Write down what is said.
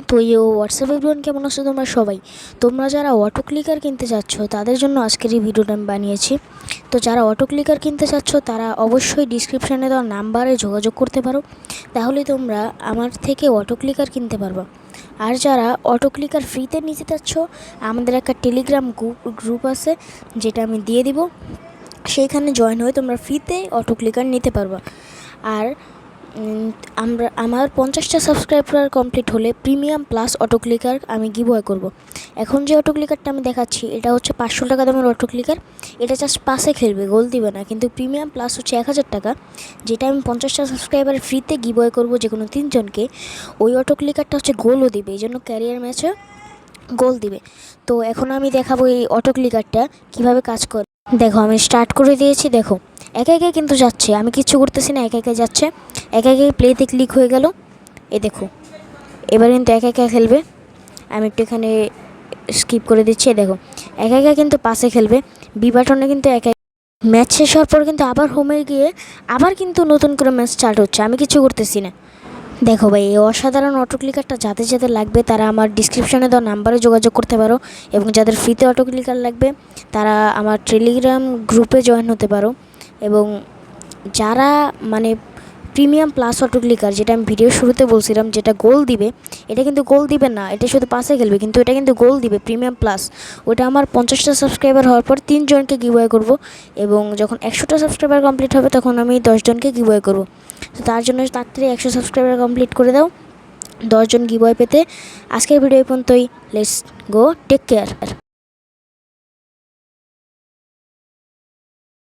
তো WhatsApp everyone, কেমন আছো তোমরা সবাই? তোমরা যারা অটো ক্লিকার কিনতে চাচ্ছ তাদের জন্য আজকের এই ভিডিওটা আমি বানিয়েছি। তো যারা অটো ক্লিকার কিনতে চাচ্ছ তারা অবশ্যই ডিসক্রিপশানে দেওয়া নাম্বারে যোগাযোগ করতে পারো, তাহলে তোমরা আমার থেকে অটো ক্লিকার কিনতে পারবা। আর যারা অটো ক্লিকার ফ্রিতে নিতে চাচ্ছ, আমাদের একটা টেলিগ্রাম গ্রুপ আছে, যেটা আমি দিয়ে দিব। সেইখানে জয়েন হয়ে তোমরা ফ্রিতে অটো ক্লিকার নিতে পারবা। আর আমার 50টা সাবস্ক্রাইবার কমপ্লিট হলে প্রিমিয়াম প্লাস অটো ক্লিকার আমি গিভওয়ে করব। এখন যে অটো ক্লিকারটা আমি দেখাচ্ছি এটা হচ্ছে 500 টাকা দামের অটো ক্লিকার। এটা জাস্ট পাশে খেলবে, গোল দিবে না। কিন্তু প্রিমিয়াম প্লাস হচ্ছে 1000 টাকা, যেটা আমি 50টা সাবস্ক্রাইবার ফ্রিতে গিভওয়ে করব যে কোনো 3 জনকে। ওই অটো ক্লিকারটা হচ্ছে গোলও দিবে, এই জন্য ক্যারিয়ার ম্যাচে গোল দিবে। তো এখন আমি দেখাবো এই অটো ক্লিকারটা কীভাবে কাজ করে। দেখো, আমি স্টার্ট করে দিয়েছি। দেখো, একা একাই কিন্তু যাচ্ছে, আমি কিচ্ছু করতেছি না, একা একাই যাচ্ছে। একা একাই প্লেতে ক্লিক হয়ে গেল। দেখো, এবার কিন্তু একা একা খেলবে। আমি একটু এখানে স্কিপ করে দিচ্ছি। দেখো, একা একা কিন্তু পাশে খেলবে। বি বাটনে কিন্তু একা ম্যাচ শেষ হওয়ার পর কিন্তু আবার হোমে গিয়ে আবার কিন্তু নতুন করে ম্যাচ স্টার্ট হচ্ছে, আমি কিছু করতেছি না। দেখো ভাই, এই অসাধারণ অটো ক্লিকারটা যাদের যাদের লাগবে তারা আমার ডিসক্রিপশানে দেওয়া নাম্বারে যোগাযোগ করতে পারো, এবং যাদের ফ্রিতে অটো ক্লিকার লাগবে তারা আমার টেলিগ্রাম গ্রুপে জয়েন হতে পারো। এবং যারা প্রিমিয়াম প্লাস অটো ক্লিকার, যেটা আমি ভিডিও শুরুতে বলছিলাম, যেটা গোল দিবে, এটা কিন্তু গোল দিবে না, এটা শুধু পাশে খেলবে, কিন্তু এটা কিন্তু গোল দিবে প্রিমিয়াম প্লাস। ওটা আমার 50টা সাবস্ক্রাইবার হওয়ার পর 3 জনকে গিভওয়ে করব, এবং যখন 100টা সাবস্ক্রাইবার কমপ্লিট হবে তখন আমি 10 জনকে গিভওয়ে করব। তো তার জন্য তাড়াতাড়ি 100 সাবস্ক্রাইবার কমপ্লিট করে দাও 10 জন গিভওয়ে পেতে। আজকের ভিডিও এই পর্যন্তই। Let's go, take care.